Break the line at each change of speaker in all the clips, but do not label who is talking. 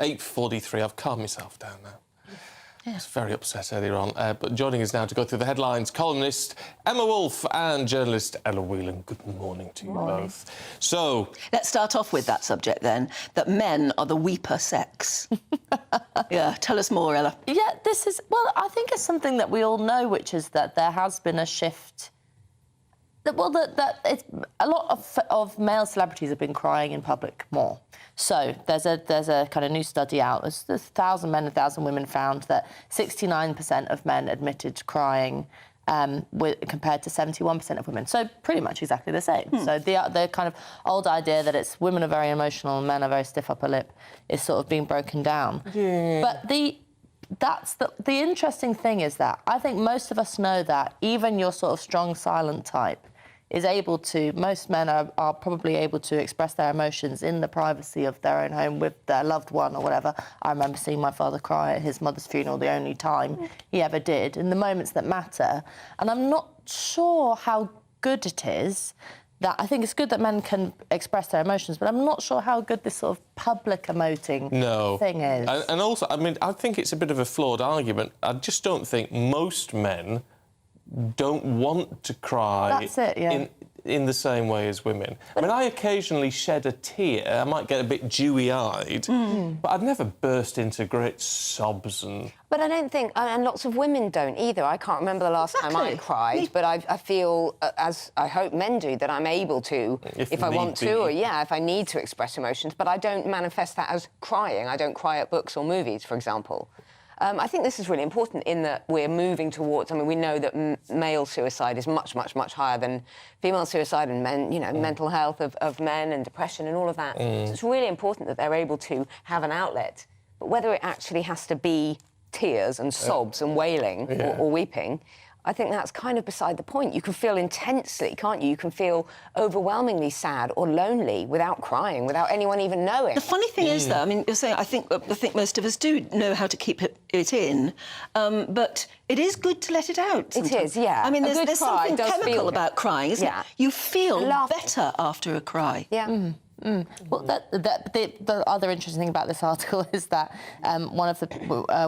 8:43. I've calmed myself down now. I was very upset earlier on. But joining us now to go through the headlines, columnist Emma Wolfe and journalist Ella Whelan. Good morning to you both. So...
let's start off with that subject, then, that men are the weeper sex. Yeah, tell us more, Ella.
Yeah, this is... well, I think it's something that we all know, which is that there has been a shift... well, that it's, a lot of male celebrities have been crying in public more. So there's a kind of new study out. There's 1,000 men and 1,000 women found that 69% of men admitted crying compared to 71% of women. So pretty much exactly the same. So the kind of old idea that it's women are very emotional and men are very stiff upper lip is sort of being broken down. Yeah. But the interesting thing is that I think most of us know that even your sort of strong, silent type is able to... most men are probably able to express their emotions in the privacy of their own home with their loved one or whatever. I remember seeing my father cry at his mother's funeral, the only time he ever did, in the moments that matter. And I'm not sure how good it is that... I think it's good that men can express their emotions, but I'm not sure how good this sort of public emoting thing is.
And also, I mean, I think it's a bit of a flawed argument. I just don't think most men don't want to cry in the same way as women. I mean, I occasionally shed a tear. I might get a bit dewy-eyed, but I'd never burst into great sobs and...
But I don't think... and lots of women don't either. I can't remember the last time I cried, but I feel, as I hope men do, that I'm able to, if I want to, or, if I need to express emotions, but I don't manifest that as crying. I don't cry at books or movies, for example. I think this is really important in that we're moving towards... I mean, we know that male suicide is much, much, much higher than female suicide and men, you know, mental health of men and depression and all of that. So it's really important that they're able to have an outlet. But whether it actually has to be tears and sobs and wailing or weeping, I think that's kind of beside the point. You can feel intensely, can't you? You can feel overwhelmingly sad or lonely without crying, without anyone even knowing.
The funny thing is, though, I mean, you're saying I think most of us do know how to keep it in, but it is good to let it out sometimes.
It is, yeah.
I mean, there's something chemical about crying, isn't it? You feel better after a cry.
Yeah.
Well, the other interesting thing about this article is that one of the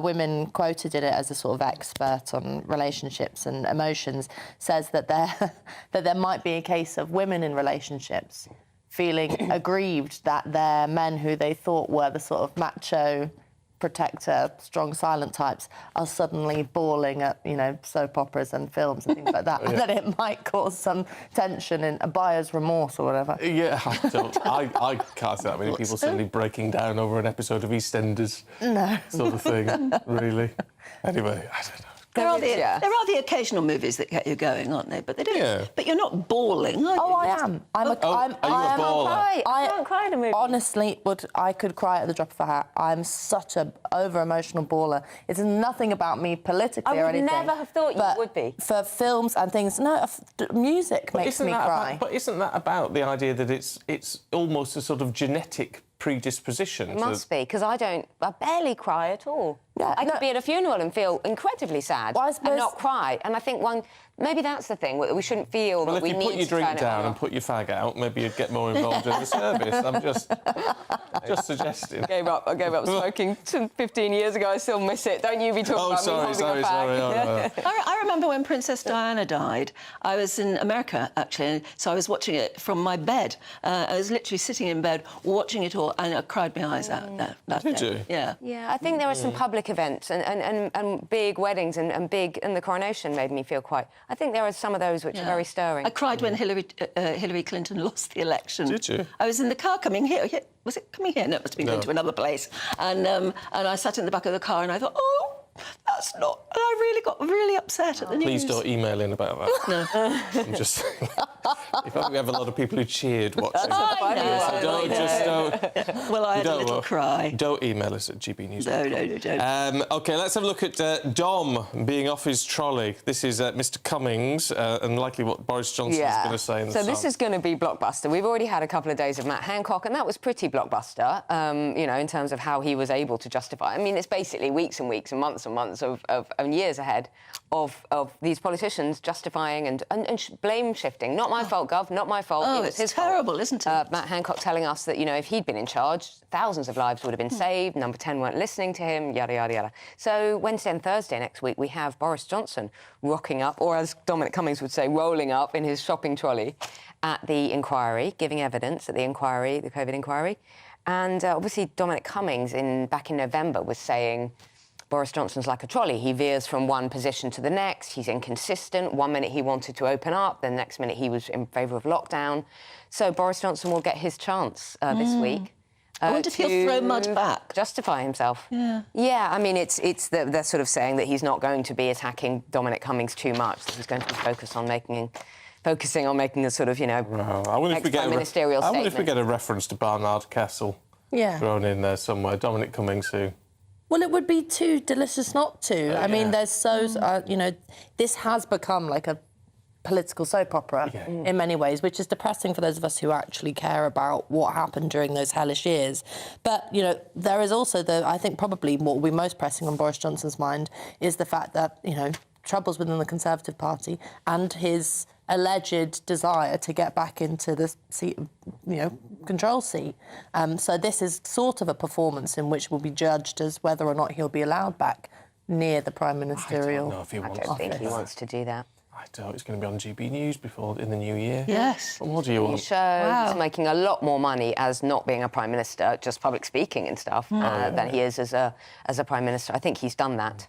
women quoted in it as a sort of expert on relationships and emotions says that there might be a case of women in relationships feeling aggrieved that their men who they thought were the sort of macho protector, strong, silent types are suddenly bawling at, you know, soap operas and films and things like that, and that it might cause some tension in a buyer's remorse or whatever.
Yeah, I can't see that many people suddenly breaking down over an episode of EastEnders sort of thing, really. Anyway, I don't know.
There are the occasional movies that get you going, aren't they? But they don't. Yeah. But you're not bawling, are you?
Oh, I am. Are you a baller?
I can't cry at a movie.
Honestly, I could cry at the drop of a hat. I'm such a over-emotional baller. It's nothing about me politically or anything.
I would never have thought you would be.
For films and things, no, music makes me cry.
But isn't that about the idea that it's almost a sort of genetic predisposition?
It must be, because I barely cry at all. Yeah, I could be at a funeral and feel incredibly sad and not cry. And I think maybe that's the thing, we shouldn't feel that we need to turn it on.
Well, if you put your drink down and put your fag out, maybe you'd get more involved in the service. I'm just suggesting.
I gave up smoking 15 years ago. I still miss it. Don't you be talking about me holding a fag.
I remember when Princess Diana died. I was in America, actually, so I was watching it from my bed. I was literally sitting in bed watching it all, and I cried my eyes out that
Did
day.
you?
Yeah.
Yeah, I think there were some public events and big weddings and the coronation made me feel quite... I think there are some of those which are very stirring.
I cried when Hillary Clinton lost the election.
Did you?
I was in the car coming here. Was it coming here? No, it must have been going to another place. And I sat in the back of the car and I thought, oh, that's not... And I really got really upset at the news.
Please don't email in about that. No. I'm just saying. If only we have a lot of people who cheered watching.
Well, I had a little cry.
Don't email us at GBNEWS.
No, don't.
OK, let's have a look at Dom being off his trolley. This is Mr Cummings, and likely what Boris Johnson is going to say in the
So this is going to be blockbuster. We've already had a couple of days of Matt Hancock, and that was pretty blockbuster, you know, in terms of how he was able to justify. I mean, it's basically weeks and weeks and months miles and years ahead of these politicians justifying and blame shifting. Not my fault, Gov, not my fault.
Oh,
it was his
terrible,
fault.
isn't it?
Matt Hancock telling us that, if he'd been in charge, thousands of lives would have been saved, Number 10 weren't listening to him, yada, yada, yada. So Wednesday and Thursday next week, we have Boris Johnson rocking up, or as Dominic Cummings would say, rolling up in his shopping trolley at the inquiry, giving evidence at the inquiry, the COVID inquiry. And obviously Dominic Cummings, back in November, was saying Boris Johnson's like a trolley. He veers from one position to the next. He's inconsistent. 1 minute he wanted to open up, then the next minute he was in favour of lockdown. So Boris Johnson will get his chance this week.
I wonder if he'll throw mud back.
Justify himself.
Yeah.
Yeah, I mean, they're sort of saying that he's not going to be attacking Dominic Cummings too much, that he's going to be focusing on making a sort of,
I wonder if we get
ministerial statement.
I wonder if we get a reference to Barnard Castle thrown in there somewhere. Dominic Cummings who...
Well, it would be too delicious not to. I mean, there's this has become like a political soap opera in many ways, which is depressing for those of us who actually care about what happened during those hellish years. But, there is also I think probably what will be most pressing on Boris Johnson's mind is the fact that, troubles within the Conservative Party and his alleged desire to get back into the seat, control seat. So this is sort of a performance in which will be judged as whether or not he'll be allowed back near the Prime Ministerial office.
I
don't think he wants to do that.
I doubt it's going to be on GBNEWS in the new year.
Yes.
What do you want?
He's making a lot more money as not being a Prime Minister, just public speaking and stuff, than he is as a Prime Minister. I think he's done that,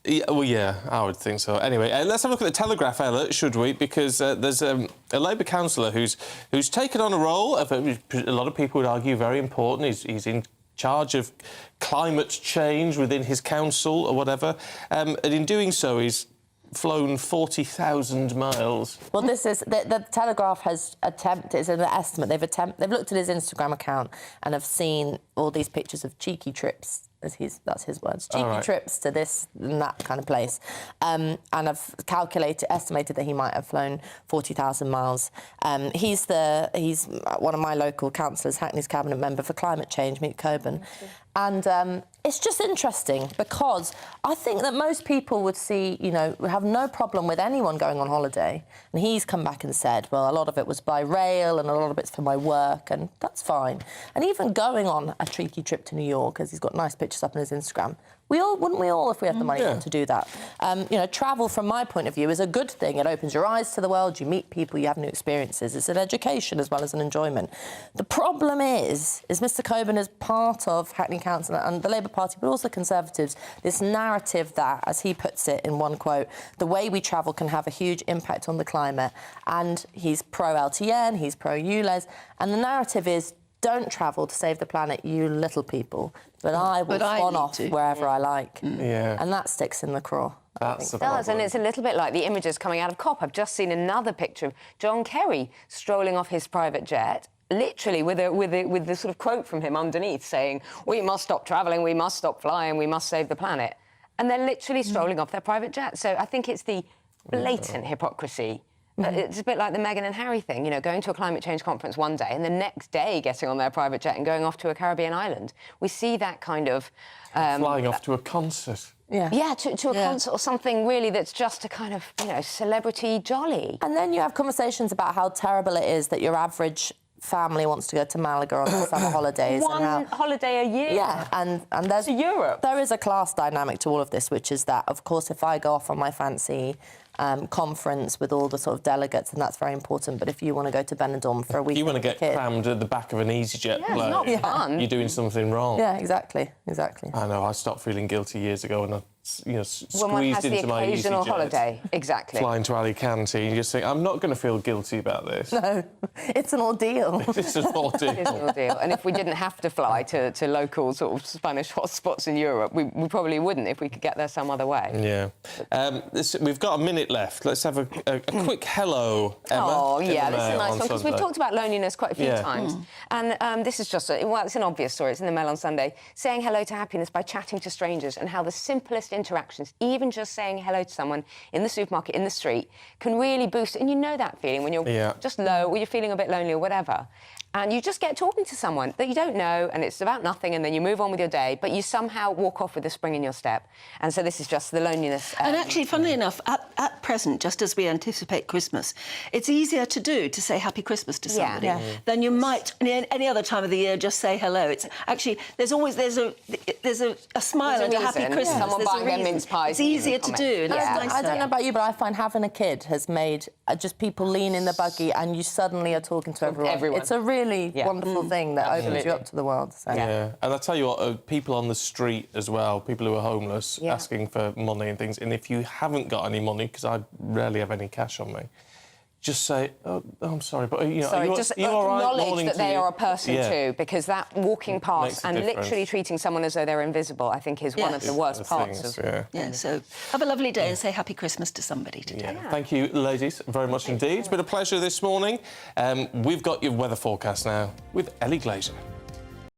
Yeah, well, yeah, I would think so. Anyway, let's have a look at the Telegraph, Ella, should we? Because there's a Labour councillor who's taken on a role of a lot of people would argue very important. He's in charge of climate change within his council or whatever, and in doing so, he's flown 40,000 miles. Well,
this is the Telegraph has attempted. It's an estimate. They've looked at his Instagram account and have seen all these pictures of cheeky trips. That's his words. Cheeky trips to this and that kind of place, and I've estimated that he might have flown 40,000 miles. He's one of my local councillors, Hackney's cabinet member for climate change, Meet Coburn, and it's just interesting because I think that most people would have no problem with anyone going on holiday, and he's come back and said, well, a lot of it was by rail and a lot of it's for my work, and that's fine. And even going on a cheeky trip to New York, as he's got nice pictures up on his Instagram. Wouldn't we all, if we had the money to do that? Travel, from my point of view, is a good thing. It opens your eyes to the world, you meet people, you have new experiences. It's an education as well as an enjoyment. The problem is Mr Coburn is part of Hackney Council and the Labour Party, but also Conservatives, this narrative that, as he puts it in one quote, the way we travel can have a huge impact on the climate. And he's pro-LTN, he's pro-ULEZ, and the narrative is, don't travel to save the planet, you little people. But I will swan off wherever I like.
Yeah.
And that sticks in the craw.
That's
it does, and it's a little bit like the images coming out of COP. I've just seen another picture of John Kerry strolling off his private jet, literally with the sort of quote from him underneath saying, we must stop travelling, we must stop flying, we must save the planet. And they're literally strolling off their private jet. So I think it's the blatant hypocrisy. It's a bit like the Meghan and Harry thing, going to a climate change conference one day and the next day getting on their private jet and going off to a Caribbean island. We see that kind of...
flying off to a concert.
Yeah, to a concert or something really that's just a kind of, celebrity jolly.
And then you have conversations about how terrible it is that your average family wants to go to Malaga on their summer holidays.
One holiday a year.
Yeah, and there's...
To Europe.
There is a class dynamic to all of this, which is that, of course, if I go off on my fancy conference with all the sort of delegates, and that's very important, but if you want to go to Benidorm for a week...
You want to get crammed at the back of an EasyJet plane.
It's not fun.
You're doing something wrong.
Yeah, exactly.
I know, I stopped feeling guilty years ago when I squeezed
when one has
into
the
my
occasional
EasyJet,
holiday, exactly.
Flying to Alicante, and you just think, I'm not going to feel guilty about this.
No, it's an ordeal.
It's an ordeal.
It is an ordeal. And if we didn't have to fly to local sort of Spanish hotspots in Europe, we probably wouldn't if we could get there some other way.
Yeah. We've got a minute left. Let's have a quick hello, Emma.
Oh, yeah, this is a nice one, because we've talked about loneliness quite a few times. And this is just, it's an obvious story. It's in the Mail on Sunday. Saying hello to happiness by chatting to strangers, and how the simplest interactions, even just saying hello to someone in the supermarket, in the street, can really boost. And you know that feeling when you're just low or you're feeling a bit lonely or whatever. and you just get talking to someone that you don't know, and it's about nothing, and then you move on with your day, but you somehow walk off with a spring in your step. And so this is just the loneliness.
And actually, funnily enough, at present, just as we anticipate Christmas, it's easier to do to say Happy Christmas to somebody than you might any other time of the year just say hello. It's actually, there's a smile and a Happy Christmas.
Someone buying their mince pies.
It's easier to do. And
I don't know about you, but I find having a kid has made just people lean in the buggy and you suddenly are talking to everyone. It's a really wonderful thing that opens you up to the world. So.
Yeah, and I tell you what, people on the street as well, people who are homeless, asking for money and things, and if you haven't got any money, because I rarely have any cash on me, just say, oh, I'm sorry, but you know,
just
you all right?
acknowledge that they are a person too, because that walking past and literally treating someone as though they're invisible, I think, is one of the worst parts.
So have a lovely day and say Happy Christmas to somebody today.
Thank you, ladies, very much indeed. It's been a pleasure this morning. We've got your weather forecast now with Ellie Glazer.